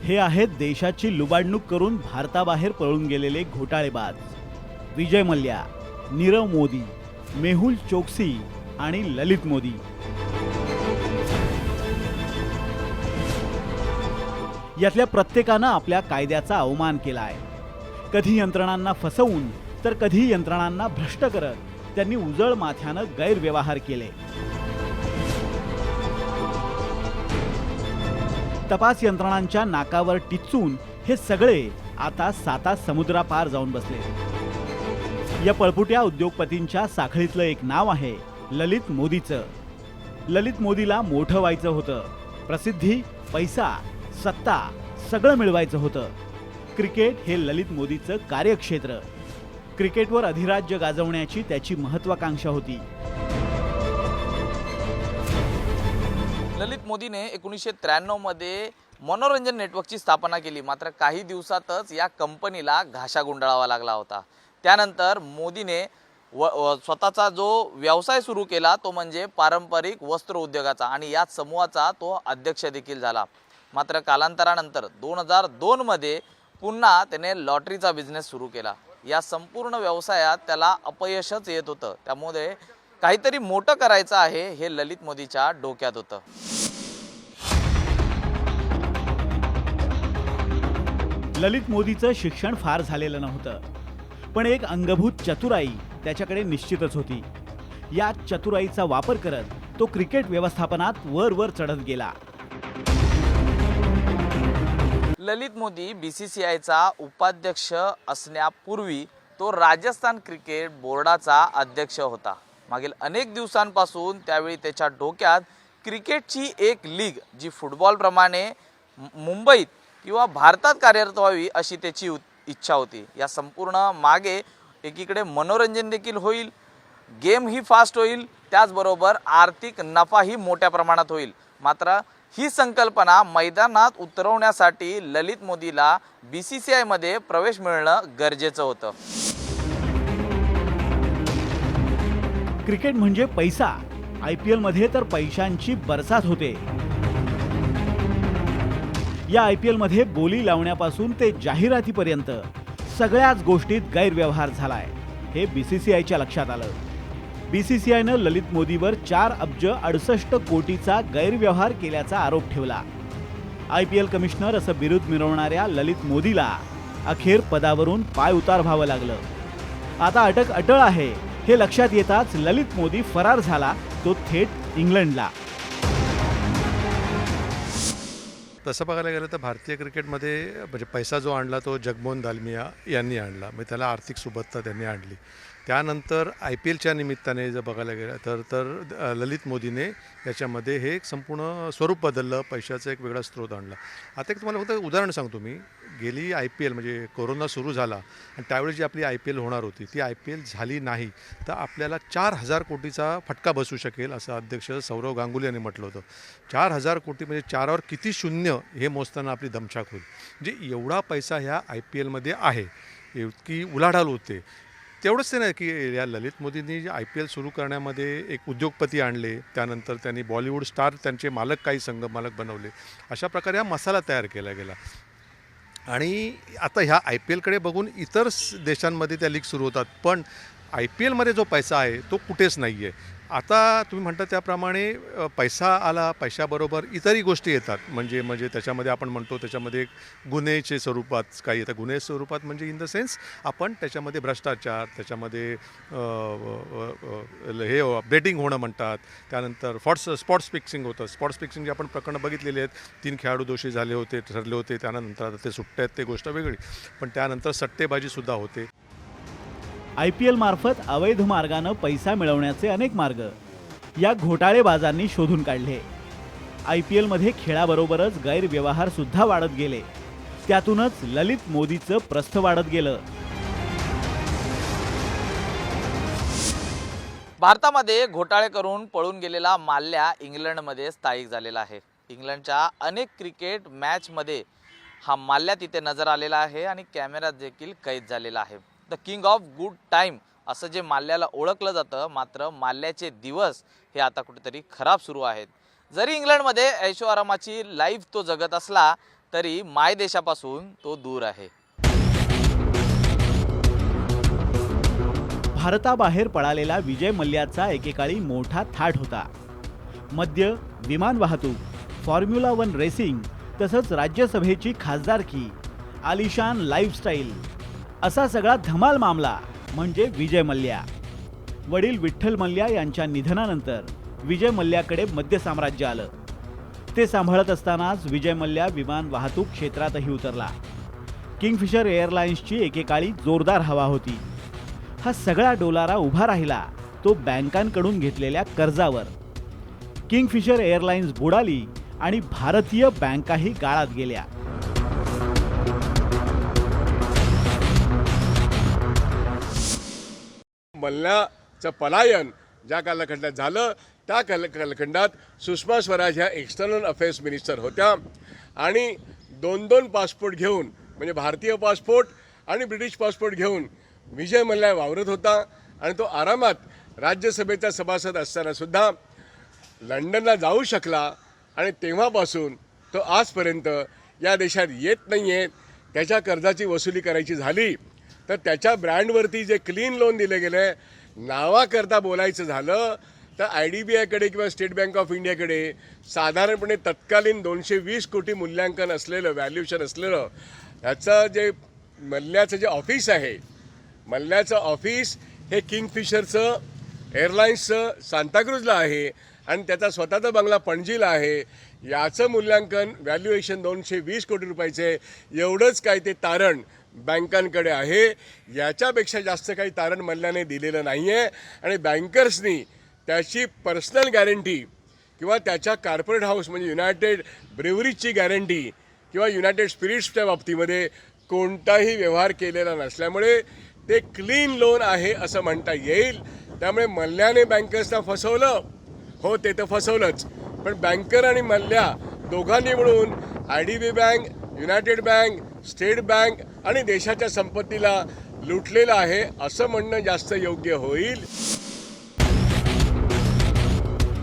हे आहेत देशाची लुबाडणूक करून भारताबाहेर पळून गेलेले घोटाळेबाज विजय मल्ल्या, नीरव मोदी, मेहुल चोक्सी आणि ललित मोदी। यातल्या प्रत्येकानं आपल्या कायद्याचा अवमान केलाय। कधी यंत्रणांना फसवून तर कधी यंत्रणांना भ्रष्ट करत त्यांनी उजळ माथ्यानं गैरव्यवहार केले। तपास यंत्रणांच्या नाकावर टिचून हे सगळे आता साता समुद्रापार जाऊन बसले। या पळपुट्या उद्योगपतींच्या साखळीतलं एक नाव आहे ललित मोदीचं। ललित मोदीला मोठं व्हायचं होतं, प्रसिद्धी, पैसा, सत्ता सगळं मिळवायचं होतं। क्रिकेट हे ललित मोदीचं कार्यक्षेत्र। क्रिकेटवर अधिराज्य गाजवण्याची त्याची महत्त्वाकांक्षा होती। ललित मोदीने 1993 मध्ये मनोरंजन नेटवर्कची स्थापना केली, मात्र काही दिवसातच या कंपनीला घाशा गुंडाळावा लागला होता। त्यानंतर मोदीने स्वतःचा जो व्यवसाय सुरू केला तो म्हणजे पारंपरिक वस्त्र उद्योगाचा आणि या समूहाचा तो अध्यक्ष देखील झाला। मात्र कालांतरानंतर 2002 मध्ये पुन्हा त्याने लॉटरीचा बिझनेस सुरू केला। या संपूर्ण व्यवसायात त्याला अपयशच येत होतं, त्यामुळे काहीतरी मोठं करायचं आहे हे ललित मोदीच्या डोक्यात होतं। ललित मोदीचं शिक्षण फार झालेलं नव्हतं, पण एक अंगभूत चतुराई त्याच्याकडे निश्चितच होती। या चतुराईचा वापर करत तो क्रिकेट व्यवस्थापनात वर चढत गेला। ललित मोदी BCCIचा उपाध्यक्ष असण्यापूर्वी तो राजस्थान क्रिकेट बोर्डाचा अध्यक्ष होता। मागील अनेक दिवसांपासून त्यावेळी त्याच्या डोक्यात क्रिकेटची एक लीग जी फुटबॉलप्रमाणे मुंबईत किंवा भारतात कार्यरत व्हावी अशी त्याची इच्छा होती। या संपूर्ण मागे एकीकडे मनोरंजन देखील होईल, गेम ही फास्ट होईल, त्याचबरोबर आर्थिक नफाही मोठ्या प्रमाणात होईल। मात्र ही संकल्पना मैदानात उतरवण्यासाठी ललित मोदीला BCCI मध्ये प्रवेश मिळणं गरजेचं होतं। क्रिकेट म्हणजे पैसा। IPL मध्ये तर पैशांची बरसात होते। या IPL मध्ये बोली लावण्यापासून ते जाहिरातीपर्यंत सगळ्याच गोष्टीत गैरव्यवहार झालाय हे BCCIच्या लक्षात आलं। BCCIनं ललित मोदीवर 4 अब्ज 68 कोटीचा गैरव्यवहार केल्याचा आरोप ठेवला। IPL कमिशनर असं बिरुद मिरवणाऱ्या ललित मोदीला अखेर पदावरून पाय उतार व्हावं लागलं। आता अटक अटळ आहे हे लक्षात येताच ललित मोदी फरार झाला, तो थेट इंग्लंडला। तसं बघायला गेलं तर भारतीय क्रिकेटमध्ये म्हणजे पैसा जो आणला तो जगमोहन दालमिया यांनी आणला, म्हणजे त्याला आर्थिक सुबत्ता त्यांनी आणली। त्यानंतर IPLच्या निमित्ताने जर बघायला गेलं तर ललित मोदीने याच्यामध्ये हे एक संपूर्ण स्वरूप बदललं, पैशाचा एक वेगळा स्रोत आणला। आता एक तुम्हाला फक्त उदाहरण सांगतो मी, गेली IPL म्हणजे कोरोना सुरू झाला आणि त्यावेळी जी आपली IPL होणार होती ती IPL झाली नाही तर आपल्याला 4000 कोटीचा फटका बसू शकेल असं अध्यक्ष सौरव गांगुली यांनी म्हटलं होतं। 4000 कोटी म्हणजे 4वर किती शून्य हे मोजताना आपली दमछाक होईल। म्हणजे एवढा पैसा ह्या IPLमध्ये आहे, इतकी उलाढाल होते। तेवढंच ते नाही की या ललित मोदींनी IPL सुरू करण्यामध्ये एक उद्योगपती आणले, त्यानंतर त्यांनी बॉलिवूड स्टार त्यांचे मालक काही संघ मालक बनवले। अशा प्रकारे हा मसाला तयार केला गेला आणि आता ह्या IPLकडे बघून इतर देशांमध्ये त्या लीग सुरू होतात, पण IPLमध्ये जो पैसा आहे तो कुठेच नाही आहे। आता तुम्ही म्हणता त्याप्रमाणे पैसा आला, पैशाबरोबर इतरही गोष्टी येतात, म्हणजे त्याच्यामध्ये आपण म्हणतो त्याच्यामध्ये गुन्हेचे स्वरूपात काही येतं। गुन्हे स्वरूपात म्हणजे इन द सेन्स आपण त्याच्यामध्ये भ्रष्टाचार, त्याच्यामध्ये हे बेटिंग होणं म्हणतात, त्यानंतर स्पॉट्स फिक्सिंग होतं। स्पॉट्स फिक्सिंगची आपण प्रकरणं बघितलेली आहेत। 3 खेळाडू दोषी ठरले होते, त्यानंतर आता ते सुट्टे आहेत, ते गोष्ट वेगळी, पण त्यानंतर सट्टेबाजीसुद्धा होते। IPL मार्फत अवैध मार्गाने पैसा मिळवण्याचे अनेक मार्ग या घोटाळेबाजांनी शोधून काढले। IPL मध्ये खेळाबरोबरच गैरव्यवहार सुद्धा वाढत गेले, त्यातूनच ललित मोदीचं प्रस्थ वाढत गेलं। भारतामध्ये घोटाळे करून पळून गेलेला माल्ल्या इंग्लंडमध्ये स्थायिक झालेला आहे। इंग्लंडच्या अनेक क्रिकेट मॅचमध्ये हा माल्ल्या तिथे नजर आलेला आहे आणि कॅमेऱ्यात देखील कैद झालेला आहे। The king of good time असं जे माल्ल्याला ओळखलं जातं, मात्र माल्ल्याचे दिवस हे आता कुठेतरी खराब सुरू आहेत। जरी इंग्लंडमध्ये ऐशोआरामाची लाईफ तो जगत असला तरी मायदेशापासून तो दूर आहे. भारताबाहेर पळालेला विजय मल्ल्याचा एकेकाळी मोठा थाट होता. मद्य, विमान वाहतूक, फॉर्म्युला 1 रेसिंग तसंच राज्यसभेची खासदारकी, आलिशान लाईफस्टाईल असा सगळा धमाल मामला म्हणजे विजय मल्ल्या. वडील विठ्ठल मल्ल्या यांच्या निधनानंतर विजय मल्ल्याकडे मद्य साम्राज्य आलं. ते सांभाळत असतानाच विजय मल्ल्या विमान वाहतूक क्षेत्रातही उतरला. किंगफिशर एअरलाइन्सची एकेकाळी जोरदार हवा होती. हा सगळा डोलारा उभा राहिला तो बँकांकडून घेतलेल्या कर्जावर. किंगफिशर एअरलाइन्स बुडाली आणि भारतीय बँकाही गाळात गेल्या. मल्ल्याचं पलायन ज्या कालखंडात झालं त्या कालखंडात सुषमा स्वराज ह्या एक्सटर्नल अफेअर्स मिनिस्टर होत्या आणि दोन पासपोर्ट घेऊन म्हणजे भारतीय पासपोर्ट आणि ब्रिटिश पासपोर्ट घेऊन विजय मल्ल्या वावरत होता आणि तो आरामात राज्यसभेचा सभासद असताना सुद्धा लंडनला जाऊ शकला आणि तेव्हापासून तो आजपर्यंत या देशात येत नाही आहे. त्याच्या कर्जाची वसुली करायची झाली तर त्याच्या ब्रँडवरती जे क्लीन लोन दिले गेले नावाकरता बोलायचं झालं तर IDBIकडे किंवा स्टेट बँक ऑफ इंडियाकडे साधारणपणे तत्कालीन 220 कोटी मूल्यांकन असलेलं व्हॅल्युएशन असलेलं ह्याचं जे मल्ल्याचं जे ऑफिस आहे मल्ल्याचं ऑफिस हे किंगफिशरचं एअरलाइन्सचं सांताक्रूजला आहे आणि त्याचा स्वतःचा बंगला पणजीला आहे. याचं मूल्यांकन व्हॅल्युएशन 220 कोटी रुपयाचे एवढंच काय ते तारण बँकांकडे आहे. याच्यापेक्षा जास्त काही तारण मल्ल्याने दिलेलं नाही आहे आणि बँकर्सनी त्याची पर्सनल गॅरंटी किंवा त्याच्या कॉर्पोरेट हाऊस म्हणजे युनायटेड ब्रेवरीजची गॅरंटी किंवा युनायटेड स्पिरिट्सच्या बाबतीमध्ये कोणताही व्यवहार केलेला नसल्यामुळे ते क्लीन लोन आहे असं म्हणता येईल. त्यामुळे मल्ल्याने बँकर्सना फसवलं हो ते तर फसवलंच पण बँकर आणि मल्ल्या दोघांनी मिळून IDB bank, United bank, state bank आणि देशाच्या संपत्तीला लुटलेलं आहे असं म्हणणं जास्त योग्य होईल.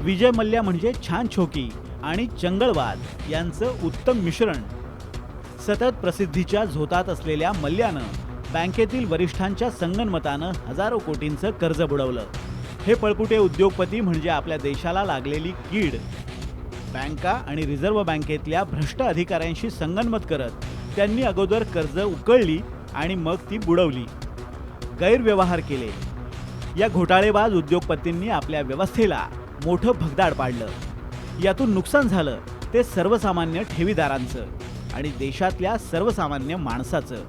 विजय मल्ल्या म्हणजे छान छोकी आणि चंगळवाद यांचं उत्तम मिश्रण. सतत प्रसिद्धीच्या झोतात असलेल्या मल्ल्यानं बँकेतील वरिष्ठांच्या संगनमतानं हजारो कोटींचं कर्ज बुडवलं. हे पळपुटे उद्योगपती म्हणजे आपल्या देशाला लागलेली कीड. बँका आणि रिझर्व्ह बँकेतल्या भ्रष्ट अधिकाऱ्यांशी संगनमत करत त्यांनी अगोदर कर्ज उकळली आणि मग ती बुडवली. गैरव्यवहार केले. या घोटाळेबाज उद्योगपतींनी आपल्या व्यवस्थेला मोठं भगदाड पाडलं. यातून नुकसान झालं ते सर्वसामान्य ठेवीदारांचं आणि देशातल्या सर्वसामान्य माणसाचं.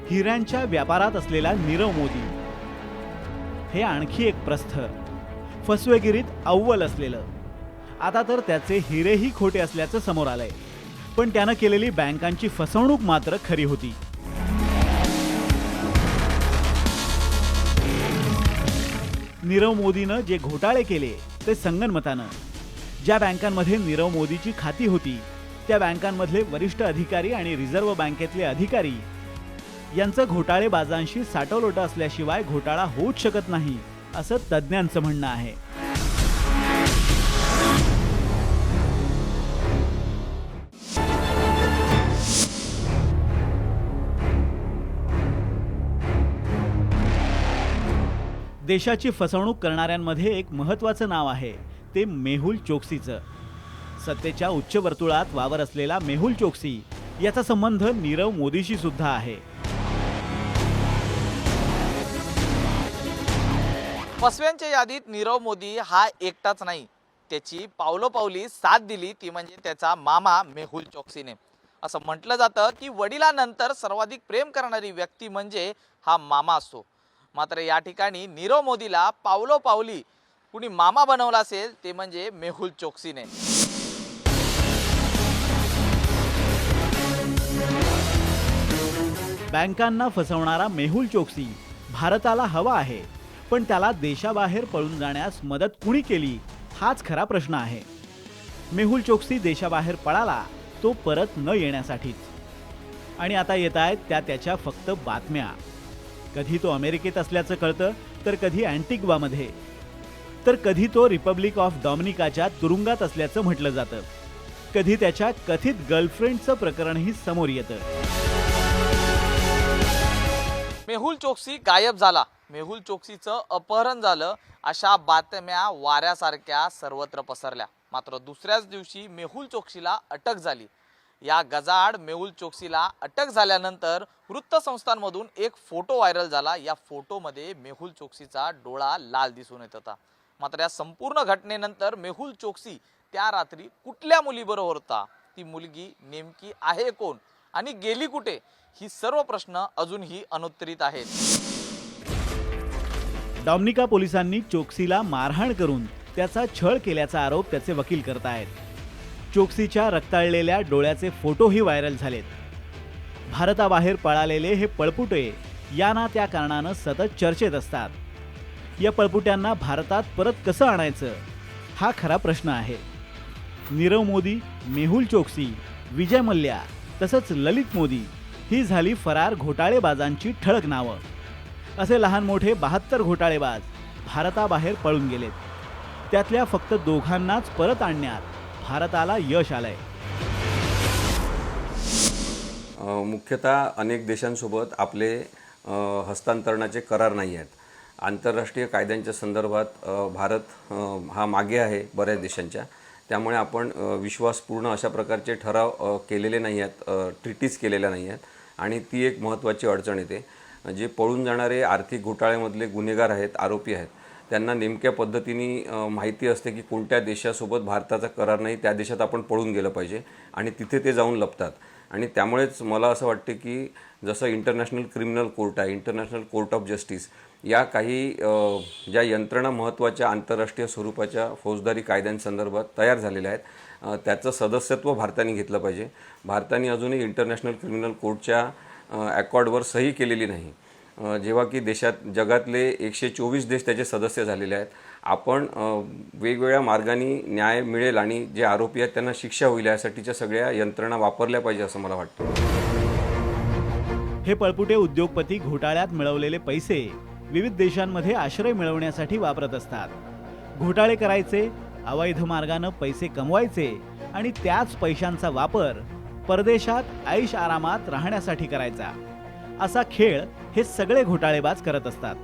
हिऱ्यांच्या व्यापारात असलेला नीरव मोदी हे आणखी एक प्रस्थ. फसवेगिरीत अव्वल असलेलं. आता तर त्याचे हिरेही खोटे असल्याचं समोर आलंय. पण त्यानं केलेली बँकांची फसवणूक मात्र खरी होती. नीरव मोदीनं जे घोटाळे केले ते संगनमतानं. ज्या बँकांमध्ये नीरव मोदीची खाती होती त्या बँकांमधले वरिष्ठ अधिकारी आणि रिझर्व्ह बँकेतले अधिकारी यांचं घोटाळेबाजांशी साटोलोटं असल्याशिवाय घोटाळा होऊच शकत नाही असं तज्ज्ञांचं म्हणणं आहे. देशाची फसवणूक करणाऱ्यांमध्ये एक महत्त्वाचं नाव आहे ते मेहुल चोक्सीचं. सत्तेच्या उच्च वर्तुळात वावर असलेला मेहुल चोक्सी याचा संबंध नीरव मोदीशी सुद्धा आहे. फसव्यांच्या यादीत नीरव मोदी हा एकटाच नाही. त्याची पावलोपावली साथ दिली ती म्हणजे त्याचा मामा मेहुल चोक्सीने. असं म्हटलं जातं की वडिलांनंतर सर्वाधिक प्रेम करणारी व्यक्ती म्हणजे हा मामा असतो. मात्र या ठिकाणी नीरव मोदीला पावलोपावली कुणी मामा बनवला असेल ते म्हणजे मेहुल चोक्सीने. बँकांना फसवणारा मेहुल चोक्सी भारताला हवा आहे पण त्याला देशाबाहेर पळून जाण्यास मदत कुणी केली हाच खरा प्रश्न आहे. मेहुल चोक्सी देशाबाहेर पळाला तो परत न येण्यासाठीच. आणि आता येत आहेत त्याच्या फक्त बातम्या. कधी तो अमेरिकेत असल्याचं कळतं तर कधी अँटिग्वामध्ये. तर कधी तो रिपब्लिक ऑफ डॉमिनिकाच्या तुरुंगात असल्याचं म्हटलं जातं. कधी त्याच्या कथित गर्लफ्रेंडचं प्रकरणही समोर येतं. मेहुल चोक्सी गायब झाला, मेहुल चोक्सीचं अपहरण झालं, अशा बातम्या वाऱ्यासारख्या सर्वत्र पसरल्या. मात्र दुसऱ्याच दिवशी मेहुल चोक्सीला अटक झाली. या गजाआड मेहुल चोक्सीला अटक झाल्यानंतर वृत्तसंस्थांमधून एक फोटो व्हायरल झाला. या फोटोमध्ये मेहुल चोक्सीचा डोळा लाल दिसून येत होता. मात्र या संपूर्ण घटनेनंतर मेहुल चोक्सी त्या रात्री कुठल्या मुलीबरोबर होता, ती मुलगी नेमकी आहे कोण आणि गेली कुठे, ही सर्व प्रश्न अजूनही अनुत्तरित आहेत. डॉमिनिका पोलिसांनी चोक्सीला मारहाण करून त्याचा छळ केल्याचा आरोप त्याचे वकील करतायत. चोक्सीच्या रक्ताळलेल्या डोळ्याचे फोटोही व्हायरल झालेत. भारताबाहेर पळालेले हे पळपुटे या ना त्या कारणानं सतत चर्चेत असतात. या पळपुट्यांना भारतात परत कसं आणायचं, हा खरा प्रश्न आहे. नीरव मोदी, मेहुल चोक्सी, विजय मल्ल्या तसंच ललित मोदी ही झाली फरार घोटाळेबाजांची ठळक नावं. असे लहान मोठे 72 घोटाळेबाज भारताबाहेर पळून गेलेत. त्यातल्या फक्त दोघांनाच परत आणण्यात भारताला यश आलंय. मुख्यतः अनेक देशांसोबत आपले हस्तांतरणाचे करार नाही आहेत. आंतरराष्ट्रीय कायद्यांच्या संदर्भात भारत हा मागे आहे बऱ्याच देशांच्या. त्यामुळे आपण विश्वासपूर्ण अशा प्रकारचे ठराव केलेले नाही आहेत, ट्रिटीज केलेल्या नाही आहेत. आणि ती एक महत्त्वाची अडचण येते. जे पळून जाणारे आर्थिक घोटाळ्यामधले गुन्हेगार आहेत, आरोपी आहेत, त्यांना नेमक्या पद्धतीने माहिती असते की कोणत्या देशासोबत भारताचा करार नाही, त्या देशात आपण पळून गेलं पाहिजे आणि तिथे ते जाऊन लपतात. आणि त्यामुळेच मला असं वाटते की जसं इंटरनॅशनल क्रिमिनल कोर्ट आहे, इंटरनॅशनल कोर्ट ऑफ जस्टिस, या काही ज्या यंत्रणा महत्त्वाच्या आंतरराष्ट्रीय स्वरूपाच्या फौजदारी कायद्यांसंदर्भात तयार झालेल्या आहेत, त्याचं सदस्यत्व भारताने घेतलं पाहिजे. भारताने अजूनही इंटरनॅशनल क्रिमिनल कोर्टच्या ॲकॉर्डवर सही केलेली नाही. जेव्हा की जगातले 124 देश त्याचे सदस्य झालेले आहेत. आपण वेगवेगळ्या मार्गाने न्याय मिळेल आणि जे आरोपी आहेत त्यांना शिक्षा होईल यासाठीच्या सगळ्या यंत्रणा वापरल्या पाहिजे असं मला वाटतं. हे पळपुटे उद्योगपती घोटाळ्यात मिळवलेले पैसे विविध देशांमध्ये आश्रय मिळवण्यासाठी वापरत असतात. घोटाळे करायचे, अवैध मार्गानं पैसे कमवायचे आणि त्याच पैशांचा वापर परदेशात ऐश आरामात राहण्यासाठी करायचा. असा खेळ हे सगळे घोटाळेबाज करत असतात.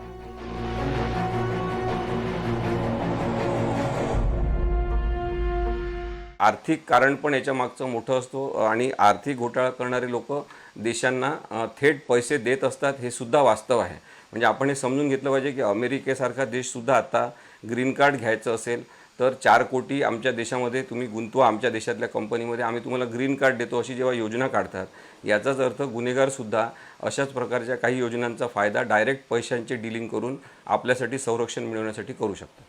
आर्थिक कारण पण याच्या मागचं मोठं असतो आणि आर्थिक घोटाळा करणारे लोक देशांना थेट पैसे देत असतात, हे सुद्धा वास्तव आहे. म्हणजे आपण हे समजून घेतलं पाहिजे की अमेरिकेसारखा देशसुद्धा आता ग्रीन कार्ड घ्यायचं असेल तर 4 कोटी आमच्या देशामध्ये तुम्ही गुंतवा, आमच्या देशातल्या कंपनीमध्ये आम्ही तुम्हाला ग्रीन कार्ड देतो, अशी जेव्हा योजना काढतात, याचाच अर्थ गुन्हेगारसुद्धा अशाच प्रकारच्या काही योजनांचा फायदा डायरेक्ट पैशांचे डीलिंग करून आपल्यासाठी संरक्षण मिळवण्यासाठी करू शकतात.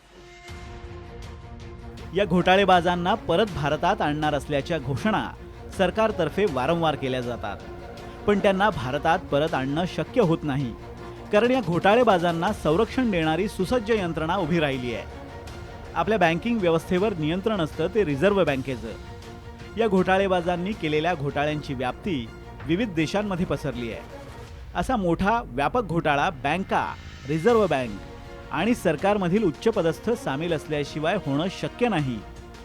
या घोटाळेबाजांना परत भारतात आणणार असल्याच्या घोषणा सरकारतर्फे वारंवार केल्या जातात. पण त्यांना भारतात परत आणणं शक्य होत नाही, कारण या घोटाळेबाजांना संरक्षण देणारी सुसज्ज यंत्रणा उभी राहिली आहे. आपल्या बँकिंग व्यवस्थेवर नियंत्रण असतं ते रिझर्व्ह बँकेचं. या घोटाळेबाजांनी केलेल्या घोटाळ्यांची व्याप्ती विविध देशांमध्ये पसरली आहे. असा मोठा व्यापक घोटाळा बँका, रिझर्व्ह बँक आणि सरकारमधील उच्चपदस्थ सामील असल्याशिवाय होणं शक्य नाही,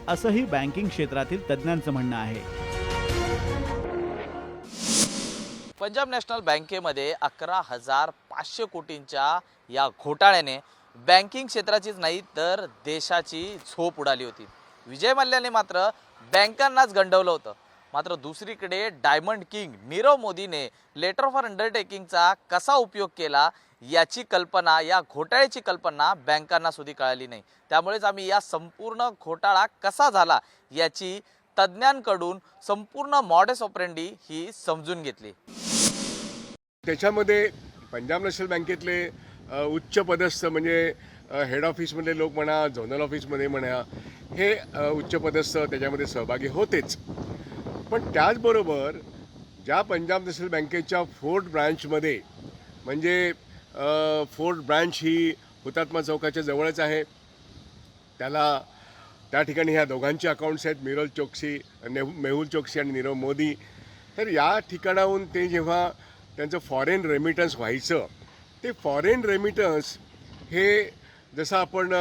असंही बँकिंग क्षेत्रातील तज्ज्ञांचं म्हणणं आहे. पंजाब नॅशनल बँकेमध्ये 11,500 कोटींच्या या घोटाळ्याने बँकिंग क्षेत्राचीच नाही तर देशाची झोप उडाली होती. विजय मल्ल्याने मात्र बँकांनाच गंडवलं होतं. मात्र दुसरीकडे डायमंड किंग नीरव मोदीने लेटर फॉर अंडरटेकिंगचा कसा उपयोग केला याची कल्पना, या घोटाळ्याची कल्पना बँकांना सुद्धा कळाली नाही. त्यामुळेच आम्ही या संपूर्ण घोटाळा कसा झाला याची तज्ज्ञांकडून संपूर्ण मॉडेस ऑपरेंडी ही समजून घेतली. त्याच्यामध्ये पंजाब नॅशनल बँकेतले उच्च पदस्थ म्हणजे हेड ऑफिसमधले लोक म्हणा, झोनल ऑफिसमध्ये म्हणा, हे उच्च पदस्थ त्याच्यामध्ये सहभागी होतेच. पण त्याचबरोबर ज्या पंजाब नॅशनल बँकेच्या फोर्ट ब्रांचमध्ये, म्हणजे फोर्ट ब्रांच ही हुतात्मा चौकाच्या जवळच आहे, त्या ठिकाणी ह्या दोघांची अकाउंट्स आहेत, मेहुल चोक्सी आणि नीरव मोदी. तर या ठिकाणाहून ते जेव्हा त्यांचं फॉरेन रेमिटन्स व्हायचं, ते फॉरेन रेमिटन्स हे जसं आपण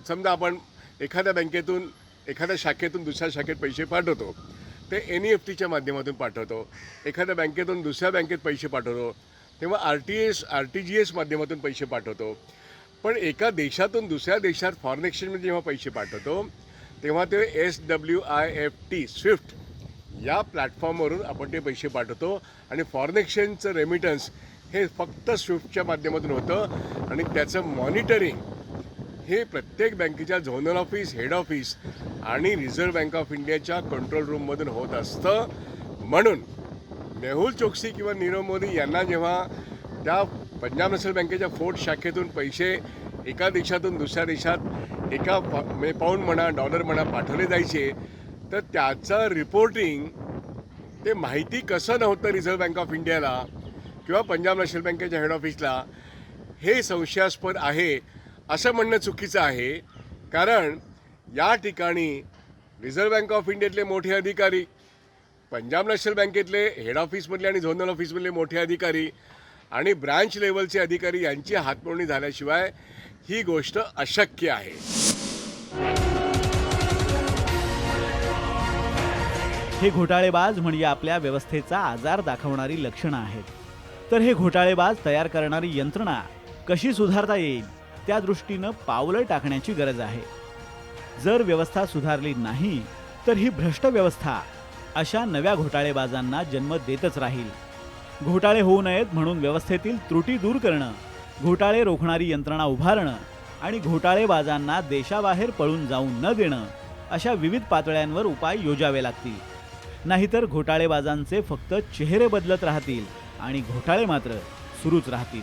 समजा आपण एखाद्या बँकेतून एखाद्या शाखेतून दुसऱ्या शाखेत पैसे पाठवतो, ते NEFTच्या माध्यमातून पाठवतो, एखाद्या बँकेतून दुसऱ्या बँकेत पैसे पाठवतो, तेव्हा RTGS माध्यमातून पैसे पाठवतो. पण एका देशातून दुसऱ्या देशात फॉरेन एक्सचेंजमध्ये जेव्हा पैसे पाठवतो तेव्हा ते SWIFT स्विफ्ट या प्लॅटफॉर्मवरून आपण ते पैसे पाठवतो आणि फॉरेन एक्सचेंजचं रेमिटन्स हे फक्त स्विफ्टच्या माध्यमातून होतं आणि त्याचं मॉनिटरिंग हे प्रत्येक बँकेच्या झोनल ऑफिस, हेड ऑफिस आणि रिझर्व्ह बँक ऑफ इंडियाच्या कंट्रोल रूममधून होत असतं. म्हणून मेहुल चोक्सी किंवा नीरव मोदी यांना जेव्हा त्या पंजाब नॅशनल बँकेच्या फोर्ट शाखेतून पैसे एका देशातून दुसऱ्या देशात एका म्हणजे पाऊंड म्हणा, डॉलर म्हणा पाठवले जायचे, तर त्याचं रिपोर्टिंग ते माहिती कसं नव्हतं रिझर्व्ह बँक ऑफ इंडियाला किंवा पंजाब नॅशनल बँकेच्या हेड ऑफिसला, हे संशयास्पद आहे असं म्हणणं चुकीचं आहे. कारण या ठिकाणी रिझर्व्ह बँक ऑफ इंडियातले मोठे अधिकारी, पंजाब नॅशनल बँकेतले हेड ऑफिसमधले आणि झोनल ऑफिसमधले मोठे अधिकारी आणि ब्रांच लेवलचे अधिकारी यांची हातमोडणी झाल्याशिवाय ही गोष्ट अशक्य आहे. हे घोटाळेबाज म्हणजे आपल्या व्यवस्थेचा आजार दाखवणारी लक्षणं आहेत. तर हे घोटाळेबाज तयार करणारी यंत्रणा कशी सुधारता येईल त्या दृष्टीनं पावलं टाकण्याची गरज आहे. जर व्यवस्था सुधारली नाही तर ही भ्रष्ट व्यवस्था अशा नव्या घोटाळेबाजांना जन्म देतच राहील. घोटाळे होऊ नयेत म्हणून व्यवस्थेतील त्रुटी दूर करणं, घोटाळे रोखणारी यंत्रणा उभारणं आणि घोटाळेबाजांना देशाबाहेर पळून जाऊ न देणं अशा विविध पातळ्यांवर उपाय योजावे लागतील. नाहीतर घोटाळेबाजांचे फक्त चेहरे बदलत राहतील आणि घोटाळे मात्र सुरूच राहतील.